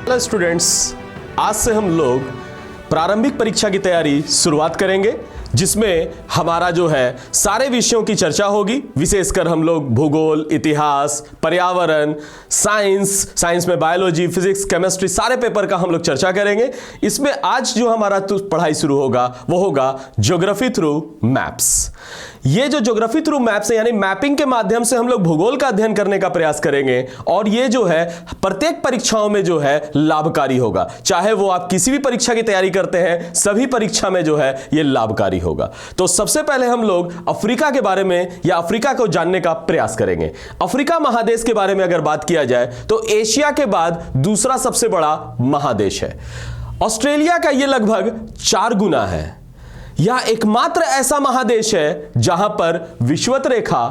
Hello students, आज से हम लोग प्रारंभिक परीक्षा की तैयारी शुरुआत करेंगे, जिसमें हमारा जो है सारे विषयों की चर्चा होगी। विशेषकर हम लोग भूगोल, इतिहास, पर्यावरण, साइंस में बायोलॉजी, फिजिक्स, केमिस्ट्री, सारे पेपर का हम लोग चर्चा करेंगे। इसमें आज जो हमारा पढ़ाई शुरू होगा वो होगा ज्योग्राफी थ्रू मैप्स। ये जो ज्योग्राफी थ्रू मैप्स है, यानी मैपिंग के माध्यम से हम लोग भूगोल का अध्ययन करने का प्रयास करेंगे, और ये जो है प्रत्येक परीक्षाओं में जो है लाभकारी होगा। चाहे वो आप किसी भी परीक्षा की तैयारी करते हैं, सभी परीक्षा में जो है ये लाभकारी होगा। तो सबसे पहले हम लोग अफ्रीका के बारे में या अफ्रीका को जानने का प्रयास करेंगे। अफ्रीका महादेश के बारे में अगर बात किया जाए तो एशिया के बाद दूसरा सबसे बड़ा महादेश है। ऑस्ट्रेलिया का यह लगभग 4 गुना है। यह एकमात्र ऐसा महादेश है जहां पर विषुवत रेखा,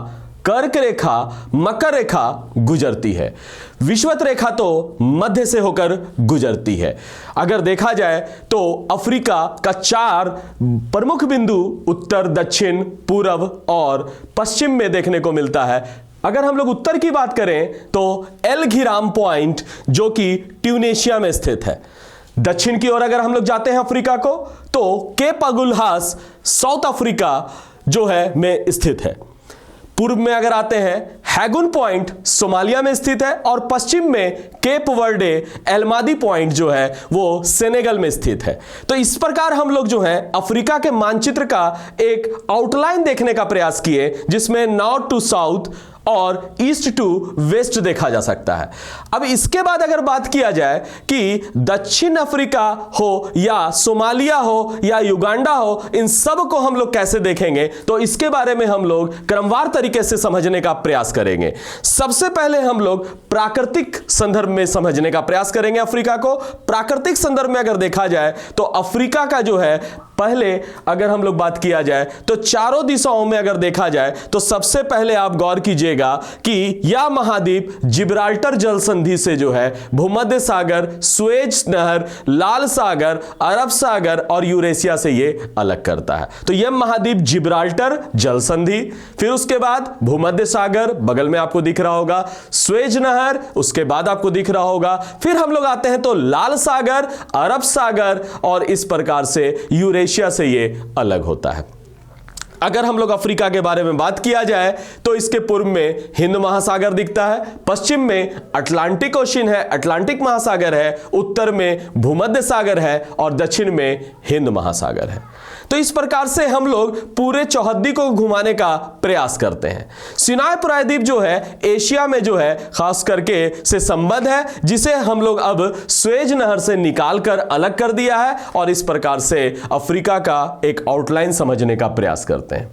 कर्क रेखा, मकर रेखा गुजरती है। विषुवत रेखा तो मध्य से होकर गुजरती है। अगर देखा जाए तो अफ्रीका का 4 प्रमुख बिंदु उत्तर, दक्षिण, पूर्व और पश्चिम में देखने को मिलता है। अगर हम लोग उत्तर की बात करें तो एल घिराम पॉइंट, जो कि ट्यूनेशिया में स्थित है। दक्षिण की ओर अगर हम लोग जाते हैं अफ्रीका को, तो केप अगुल्हास साउथ अफ्रीका जो है में स्थित है। पूर्व में अगर आते हैं, हैगुन पॉइंट सोमालिया में स्थित है, और पश्चिम में केप वर्डे एल्मादी पॉइंट जो है वो सेनेगल में स्थित है। तो इस प्रकार हम लोग जो है अफ्रीका के मानचित्र का एक आउटलाइन देखने का प्रयास किए, जिसमें नॉर्थ टू साउथ और ईस्ट टू वेस्ट देखा जा सकता है। अब इसके बाद अगर बात किया जाए कि दक्षिण अफ्रीका हो या सोमालिया हो या युगांडा हो, इन सब को हम लोग कैसे देखेंगे, तो इसके बारे में हम लोग क्रमवार तरीके से समझने का प्रयास करेंगे। सबसे पहले हम लोग प्राकृतिक संदर्भ में समझने का प्रयास करेंगे अफ्रीका को। प्राकृतिक संदर्भ में अगर देखा जाए तो अफ्रीका का जो है, पहले अगर हम लोग बात किया जाए तो चारों दिशाओं में अगर देखा जाए तो सबसे पहले आप गौर कीजिएगा कि यह महाद्वीप जिब्राल्टर जल संधि से जो है भूमध्य सागर, सुएज नहर, लाल सागर, अरब सागर और यूरेशिया से ये अलग करता है। तो यह महाद्वीप जिब्राल्टर जल संधि, फिर उसके बाद भूमध्य सागर बगल में आपको दिख रहा होगा, सुएज नहर उसके बाद आपको दिख रहा होगा, फिर हम लोग आते हैं तो लाल सागर, अरब सागर, और इस प्रकार से यूरेशिया से ये अलग होता है। अगर हम लोग अफ्रीका के बारे में बात किया जाए तो इसके पूर्व में हिंद महासागर दिखता है, पश्चिम में अटलांटिक ओशन है, अटलांटिक महासागर है, उत्तर में भूमध्य सागर है और दक्षिण में हिंद महासागर है। तो इस प्रकार से हम लोग पूरे चौहद्दी को घुमाने का प्रयास करते हैं। सिनाई प्रायद्वीप जो है एशिया में जो है खास करके से संबद्ध है, जिसे हम लोग अब सुएज नहर से निकालकर अलग कर दिया है, और इस प्रकार से अफ्रीका का एक आउटलाइन समझने का प्रयास करते हैं।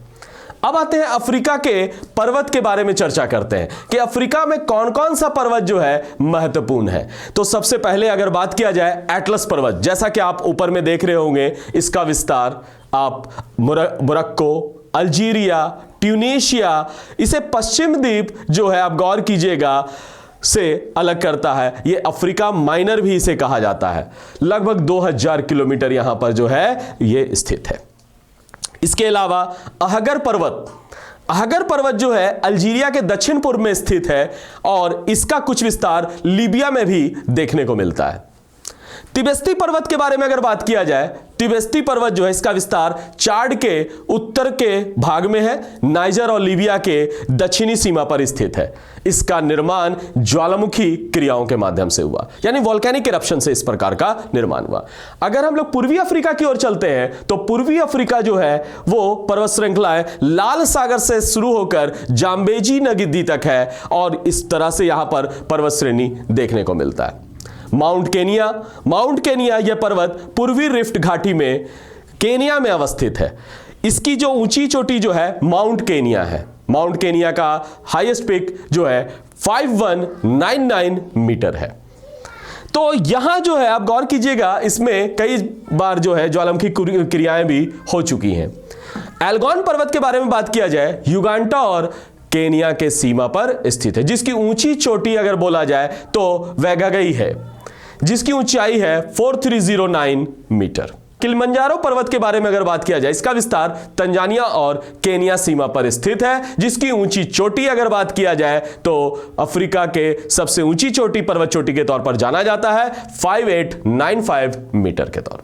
अब आते हैं अफ्रीका के पर्वत के बारे में चर्चा करते हैं कि अफ्रीका में कौन कौन सा पर्वत जो है महत्वपूर्ण है। तो सबसे पहले अगर बात किया जाए एटलस पर्वत, जैसा कि आप ऊपर में देख रहे होंगे, इसका विस्तार आप मोरक्को, अल्जीरिया, ट्यूनीशिया, इसे पश्चिम द्वीप जो है आप गौर कीजिएगा से अलग करता है। यह अफ्रीका माइनर भी इसे कहा जाता है। लगभग 2000 किलोमीटर यहां पर जो है ये स्थित है। इसके अलावा अहगर पर्वत जो है अल्जीरिया के दक्षिण पूर्व में स्थित है, और इसका कुछ विस्तार लीबिया में भी देखने को मिलता है। तिबेस्ती पर्वत के बारे में अगर बात किया जाए, तिबेस्ती पर्वत जो है इसका विस्तार चाड के उत्तर के भाग में है, नाइजर और लीबिया के दक्षिणी सीमा पर स्थित है। इसका निर्माण ज्वालामुखी क्रियाओं के माध्यम से हुआ, यानी वोल्केनिक इरप्शन से इस प्रकार का निर्माण हुआ। अगर हम लोग पूर्वी अफ्रीका की ओर चलते हैं तो पूर्वी अफ्रीका जो है वो पर्वत श्रृंखलाएं लाल सागर से शुरू होकर जाम्बेजी नदी तक है, और इस तरह से यहां पर पर्वत श्रेणी देखने को मिलता है। माउंट केनिया यह पर्वत पूर्वी रिफ्ट घाटी में केनिया में अवस्थित है। इसकी जो ऊंची चोटी जो है माउंट केनिया है। माउंट केनिया का हाईएस्ट पीक जो है 5199 मीटर है। तो यहां जो है आप गौर कीजिएगा, इसमें कई बार जो है ज्वालामुखी क्रियाएं भी हो चुकी हैं। एल्गोन पर्वत के बारे में बात किया जाए, युगांडा और केनिया के सीमा पर स्थित है, जिसकी ऊंची चोटी अगर बोला जाए तो वेगागई है, जिसकी ऊंचाई है 4309 मीटर। किलिमंजारो पर्वत के बारे में अगर बात किया जाए, इसका विस्तार तंजानिया और केनिया सीमा पर स्थित है, जिसकी ऊंची चोटी अगर बात किया जाए तो अफ्रीका के सबसे ऊंची चोटी पर्वत चोटी के तौर पर जाना जाता है 5895 मीटर के तौर।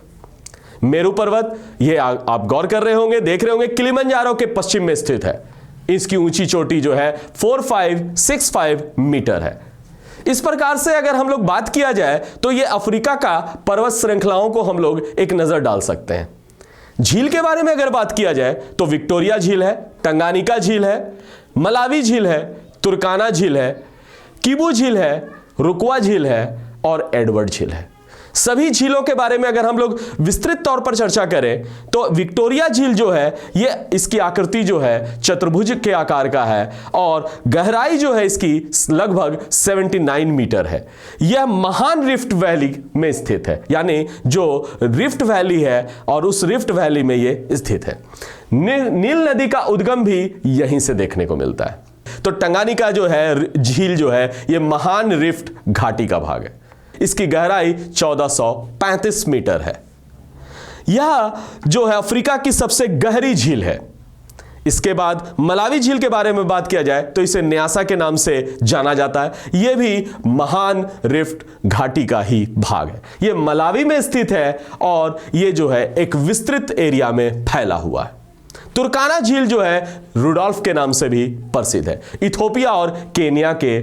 मेरू पर्वत, यह आप गौर कर रहे होंगे, देख रहे होंगे, किलिमंजारो के पश्चिम में स्थित है। इसकी ऊंची चोटी जो है 4565 मीटर है। इस प्रकार से अगर हम लोग बात किया जाए तो यह अफ्रीका का पर्वत श्रृंखलाओं को हम लोग एक नजर डाल सकते हैं। झील के बारे में अगर बात किया जाए तो विक्टोरिया झील है, टंगानिका झील है, मलावी झील है, तुर्काना झील है, किबू झील है, रुकवा झील है और एडवर्ड झील है। सभी झीलों के बारे में अगर हम लोग विस्तृत तौर पर चर्चा करें तो विक्टोरिया झील जो है, ये इसकी आकृति जो है चतुर्भुज के आकार का है और गहराई जो है इसकी लगभग 79 मीटर है। यह महान रिफ्ट वैली में स्थित है, यानी जो रिफ्ट वैली है और उस रिफ्ट वैली में ये स्थित है। नील नदी का उद्गम भी यहीं से देखने को मिलता है। तो टंगानिका जो है झील जो है, यह महान रिफ्ट घाटी का भाग है। इसकी गहराई 1435 मीटर है। यह जो है अफ्रीका की सबसे गहरी झील है। इसके बाद मलावी झील के बारे में बात किया जाए तो इसे न्यासा के नाम से जाना जाता है। यह भी महान रिफ्ट घाटी का ही भाग है। यह मलावी में स्थित है और यह जो है एक विस्तृत एरिया में फैला हुआ है। तुर्काना झील जो है रुडोल्फ के नाम से भी प्रसिद्ध है। इथोपिया और केनिया के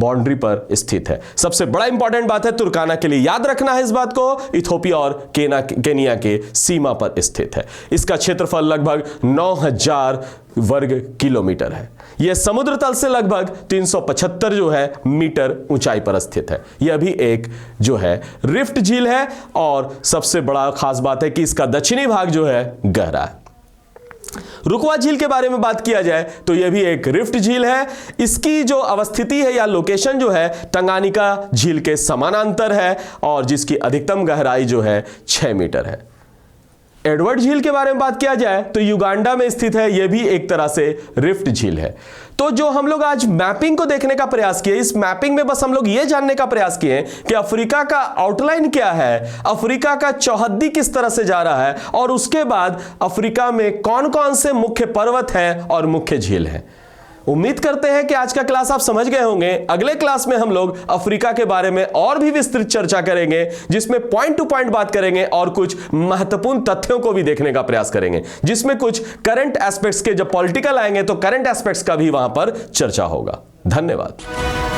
बाउंड्री पर स्थित है। सबसे बड़ा इंपॉर्टेंट बात है तुर्काना के लिए याद रखना है इस बात को, इथोपिया और केनिया के सीमा पर स्थित है। इसका क्षेत्रफल लगभग 9000 वर्ग किलोमीटर है। यह समुद्र तल से लगभग 375 जो है मीटर ऊंचाई पर स्थित है। यह भी एक जो है रिफ्ट झील है और सबसे बड़ा खास बात है कि इसका दक्षिणी भाग जो है गहरा है। रुकवा झील के बारे में बात किया जाए तो यह भी एक रिफ्ट झील है। इसकी जो अवस्थिति है या लोकेशन जो है टंगानिका झील के समानांतर है और जिसकी अधिकतम गहराई जो है 6 मीटर है। एडवर्ड झील के बारे में बात किया जाए तो युगांडा में स्थित है। यह भी एक तरह से रिफ्ट झील है। तो जो हम लोग आज मैपिंग को देखने का प्रयास किए, इस मैपिंग में बस हम लोग यह जानने का प्रयास किए कि अफ्रीका का आउटलाइन क्या है, अफ्रीका का चौहद्दी किस तरह से जा रहा है और उसके बाद अफ्रीका में कौन कौन से मुख्य पर्वत हैं और मुख्य झील हैं। उम्मीद करते हैं कि आज का क्लास आप समझ गए होंगे। अगले क्लास में हम लोग अफ्रीका के बारे में और भी विस्तृत चर्चा करेंगे, जिसमें पॉइंट टू पॉइंट बात करेंगे और कुछ महत्वपूर्ण तथ्यों को भी देखने का प्रयास करेंगे, जिसमें कुछ करंट एस्पेक्ट्स के जब पॉलिटिकल आएंगे तो करंट एस्पेक्ट्स का भी वहां पर चर्चा होगा। धन्यवाद।